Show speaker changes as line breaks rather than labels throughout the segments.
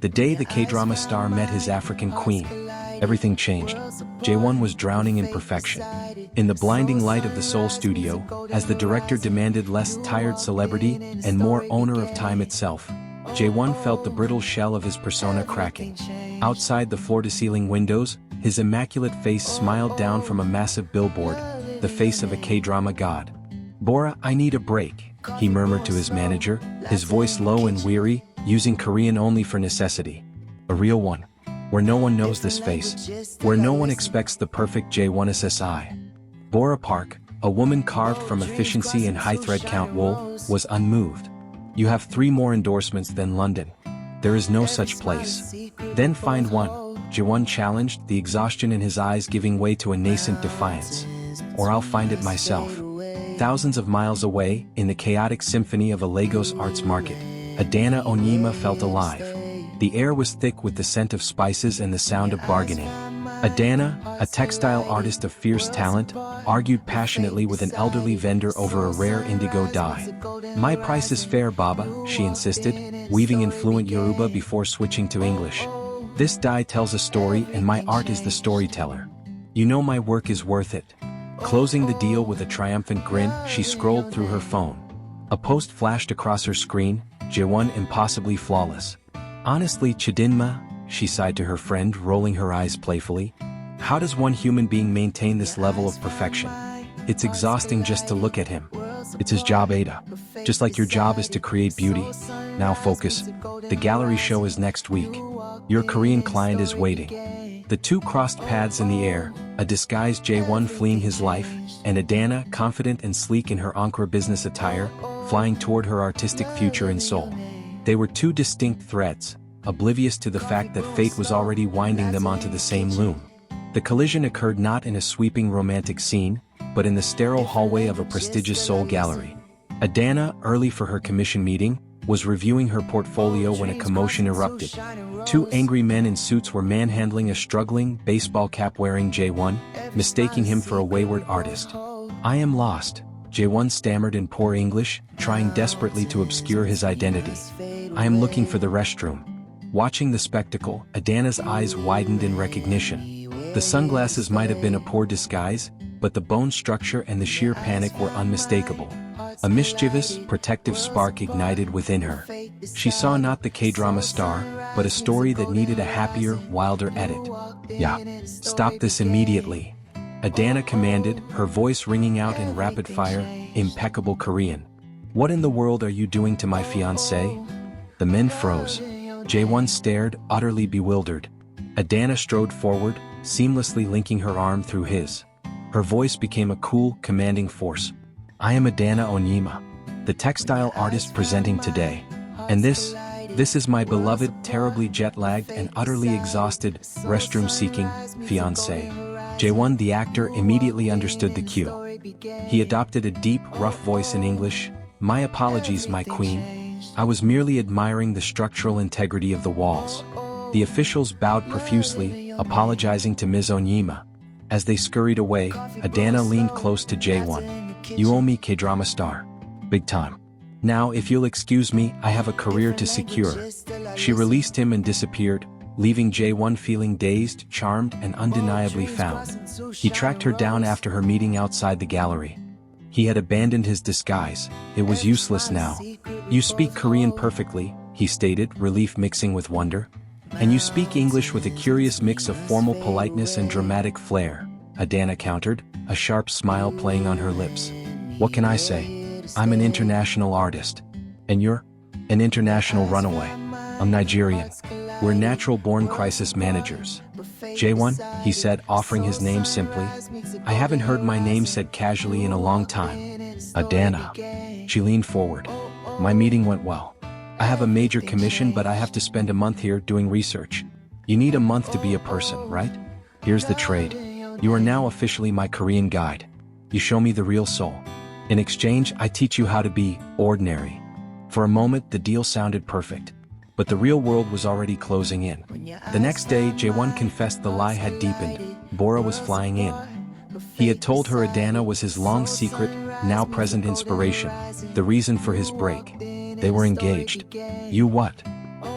The day the K-drama star met his African queen, everything changed. Jae-Won was drowning in perfection. In the blinding light of the Seoul studio, as the director demanded less tired celebrity and more owner of time itself, Jae-Won felt the brittle shell of his persona cracking. Outside the floor-to-ceiling windows, his immaculate face smiled down from a massive billboard, the face of a K-drama god. "Bora, I need a break," he murmured to his manager, his voice low and weary, using Korean only for necessity. A real one. Where no one knows this face. Where no one expects the perfect Jae-Won SSI. Bora Park, a woman carved from efficiency and high thread count wool, was unmoved. "You have 3 more endorsements than London. There is no such place." "Then find one," Jae-Won challenged, the exhaustion in his eyes giving way to a nascent defiance. "Or I'll find it myself." Thousands of miles away, in the chaotic symphony of a Lagos arts market, ADANNA ONYEMA felt alive. The air was thick with the scent of spices and the sound of bargaining. ADANNA, a textile artist of fierce talent, argued passionately with an elderly vendor over a rare indigo dye. "My price is fair, Baba," she insisted, weaving in fluent Yoruba before switching to English. "This dye tells a story and my art is the storyteller. You know my work is worth it." Closing the deal with a triumphant grin, she scrolled through her phone. A post flashed across her screen, Jae-Won impossibly flawless. "Honestly, Chidinma," she sighed to her friend, rolling her eyes playfully. "How does one human being maintain this level of perfection? It's exhausting just to look at him." "It's his job, Ada. Just like your job is to create beauty. Now focus. The gallery show is next week. Your Korean client is waiting." The two crossed paths in the air, a disguised Jae-Won fleeing his life, and ADANNA, confident and sleek in her Ankara business attire, flying toward her artistic future in Seoul. They were 2 distinct threads, oblivious to the fact that fate was already winding them onto the same loom. The collision occurred not in a sweeping romantic scene, but in the sterile hallway of a prestigious Seoul gallery. ADANNA, early for her commission meeting, was reviewing her portfolio when a commotion erupted. 2 angry men in suits were manhandling a struggling, baseball cap-wearing Jae-Won, mistaking him for a wayward artist. "I am lost," Jae-Won stammered in poor English, trying desperately to obscure his identity. "I am looking for the restroom." Watching the spectacle, ADANNA's eyes widened in recognition. The sunglasses might have been a poor disguise, but the bone structure and the sheer panic were unmistakable. A mischievous, protective spark ignited within her. She saw not the K-drama star, but a story that needed a happier, wilder edit. "Yeah. Stop this immediately," ADANNA commanded, her voice ringing out in rapid-fire, impeccable Korean. "What in the world are you doing to my fiance?" The men froze. Jae-Won stared, utterly bewildered. ADANNA strode forward, seamlessly linking her arm through his. Her voice became a cool, commanding force. "I am ADANNA ONYEMA, the textile artist presenting today. And this is my beloved, terribly jet-lagged and utterly exhausted, restroom-seeking, fiancé." Jae-Won, the actor, immediately understood the cue. He adopted a deep, rough voice in English. "My apologies, my queen. I was merely admiring the structural integrity of the walls." The officials bowed profusely, apologizing to Ms. Onyema. As they scurried away, ADANNA leaned close to Jae-Won. "You owe me, K-drama star. Big time. Now, if you'll excuse me, I have a career to secure." She released him and disappeared, leaving Jae-Won feeling dazed, charmed, and undeniably found. He tracked her down after her meeting outside the gallery. He had abandoned his disguise. It was useless now. "You speak Korean perfectly," he stated, relief mixing with wonder. "And you speak English with a curious mix of formal politeness and dramatic flair," ADANNA countered, a sharp smile playing on her lips. "What can I say? I'm an international artist. And you're? An international runaway. I'm Nigerian. We're natural-born crisis managers." "Jae-Won," he said, offering his name simply. "I haven't heard my name said casually in a long time." "ADANNA." She leaned forward. "My meeting went well. I have a major commission, but I have to spend a month here doing research. You need a month to be a person, right? Here's the trade. You are now officially my Korean guide. You show me the real Seoul. In exchange, I teach you how to be ordinary." For a moment, the deal sounded perfect. But the real world was already closing in. The next day, Jae-Won confessed the lie had deepened. Bora was flying in. He had told her ADANNA was his long secret, now present inspiration, the reason for his break. They were engaged. "You what?"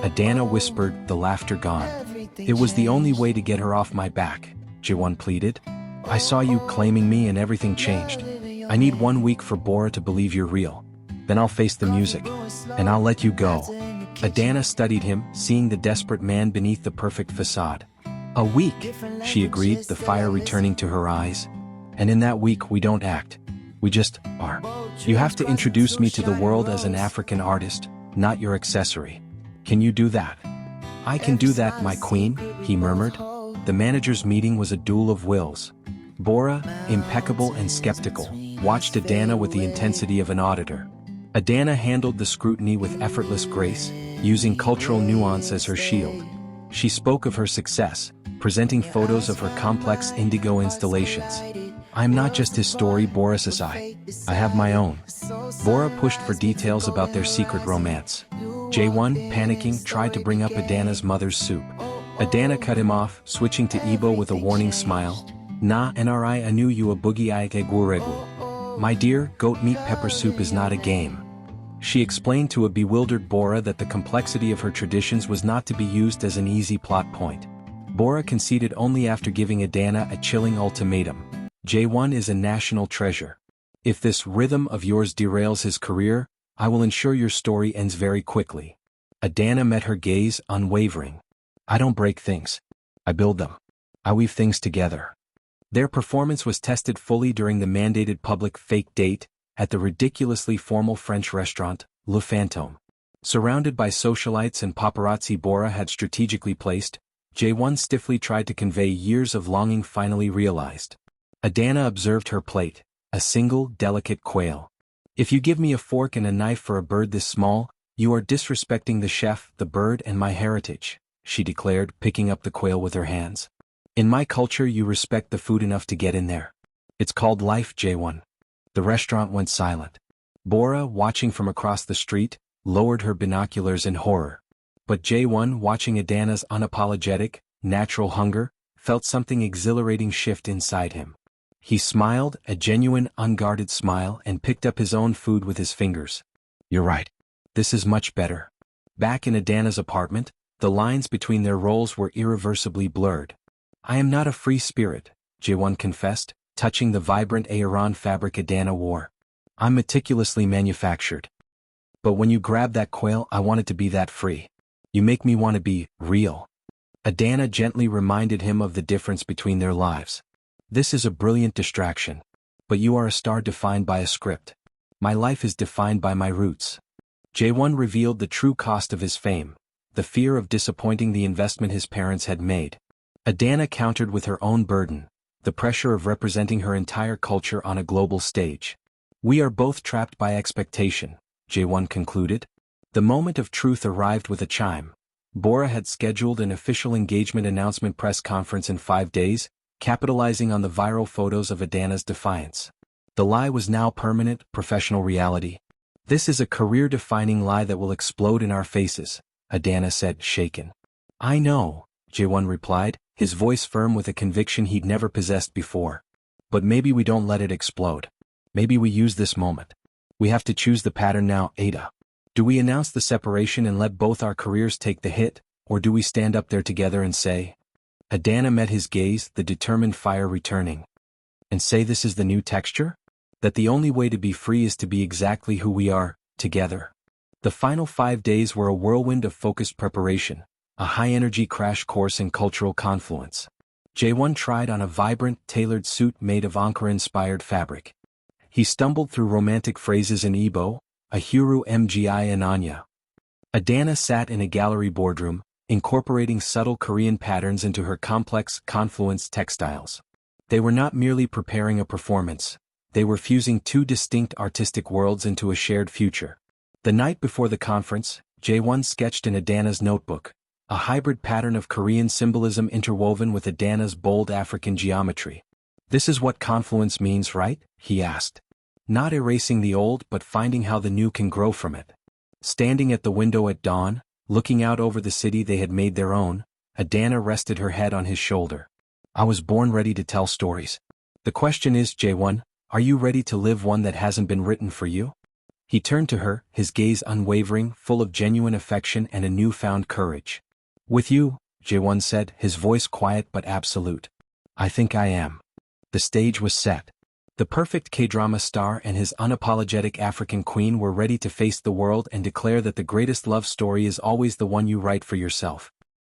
ADANNA whispered, the laughter gone. It was the only way to get her off my back, Jae-Won pleaded. I saw you claiming me and everything changed. I need 1 week for Bora to believe you're real. Then I'll face the music. And I'll let you go. ADANNA studied him, seeing the desperate man beneath the perfect facade. A week, she agreed, the fire returning to her eyes. And in that week we don't act. We just are. You have to introduce me to the world as an African artist, not your accessory. Can you do that? I can do that, my queen, he murmured. The manager's meeting was a duel of wills. Bora, impeccable and skeptical, watched ADANNA with the intensity of an auditor. ADANNA handled the scrutiny with effortless grace, using cultural nuance as her shield. She spoke of her success, presenting photos of her complex indigo installations. I'm not just his story, Bora says. I have my own. Bora pushed for details about their secret romance. Jae-Won, panicking, tried to bring up ADANNA's mother's soup. ADANNA cut him off, switching to Igbo with a warning smile. Na nri anu you a boogie ike guregu. My dear, goat meat pepper soup is not a game. She explained to a bewildered Bora that the complexity of her traditions was not to be used as an easy plot point. Bora conceded only after giving ADANNA a chilling ultimatum. Jae-Won is a national treasure. If this rhythm of yours derails his career, I will ensure your story ends very quickly. ADANNA met her gaze, unwavering. I don't break things. I build them. I weave things together. Their performance was tested fully during the mandated public fake date at the ridiculously formal French restaurant, Le Fantôme. Surrounded by socialites and paparazzi, Bora had strategically placed. Jae-Won stiffly tried to convey years of longing finally realized. ADANNA observed her plate, a single, delicate quail. If you give me a fork and a knife for a bird this small, you are disrespecting the chef, the bird, and my heritage, she declared, picking up the quail with her hands. In my culture you respect the food enough to get in there. It's called life, Jae-Won. The restaurant went silent. Bora, watching from across the street, lowered her binoculars in horror. But Jae-Won, watching ADANNA's unapologetic, natural hunger, felt something exhilarating shift inside him. He smiled, a genuine, unguarded smile, and picked up his own food with his fingers. You're right. This is much better. Back in ADANNA's apartment, the lines between their roles were irreversibly blurred. I am not a free spirit, Jae-Won confessed, touching the vibrant Aeron fabric ADANNA wore. I'm meticulously manufactured. But when you grab that quail, I want it to be that free. You make me want to be real. ADANNA gently reminded him of the difference between their lives. This is a brilliant distraction. But you are a star defined by a script. My life is defined by my roots. Jae-Won revealed the true cost of his fame, the fear of disappointing the investment his parents had made. ADANNA countered with her own burden, the pressure of representing her entire culture on a global stage. We are both trapped by expectation, Jae-Won concluded. The moment of truth arrived with a chime. Bora had scheduled an official engagement announcement press conference in 5 days, capitalizing on the viral photos of ADANNA's defiance. The lie was now permanent, professional reality. This is a career-defining lie that will explode in our faces, ADANNA said, shaken. I know, Jae-Won replied, his voice firm with a conviction he'd never possessed before. But maybe we don't let it explode. Maybe we use this moment. We have to choose the pattern now, Ada. Do we announce the separation and let both our careers take the hit, or do we stand up there together and say? ADANNA met his gaze, the determined fire returning. And say this is the new texture? That the only way to be free is to be exactly who we are, together. The final 5 days were a whirlwind of focused preparation, a high-energy crash course in cultural confluence. Jae-Won tried on a vibrant, tailored suit made of Ankara-inspired fabric. He stumbled through romantic phrases in Igbo, Ahuru Mgi and Anya. ADANNA sat in a gallery boardroom, incorporating subtle Korean patterns into her complex, confluence textiles. They were not merely preparing a performance. They were fusing 2 distinct artistic worlds into a shared future. The night before the conference, Jae-Won sketched in ADANNA's notebook, a hybrid pattern of Korean symbolism interwoven with ADANNA's bold African geometry. This is what confluence means, right? He asked. Not erasing the old but finding how the new can grow from it. Standing at the window at dawn, looking out over the city they had made their own, ADANNA rested her head on his shoulder. I was born ready to tell stories. The question is, Jae-Won, are you ready to live one that hasn't been written for you? He turned to her, his gaze unwavering, full of genuine affection and a newfound courage. "With you," Jae-Won said, his voice quiet but absolute. "I think I am." The stage was set. The perfect K-drama star and his unapologetic African queen were ready to face the world and declare that the greatest love story is always the one you write for yourself.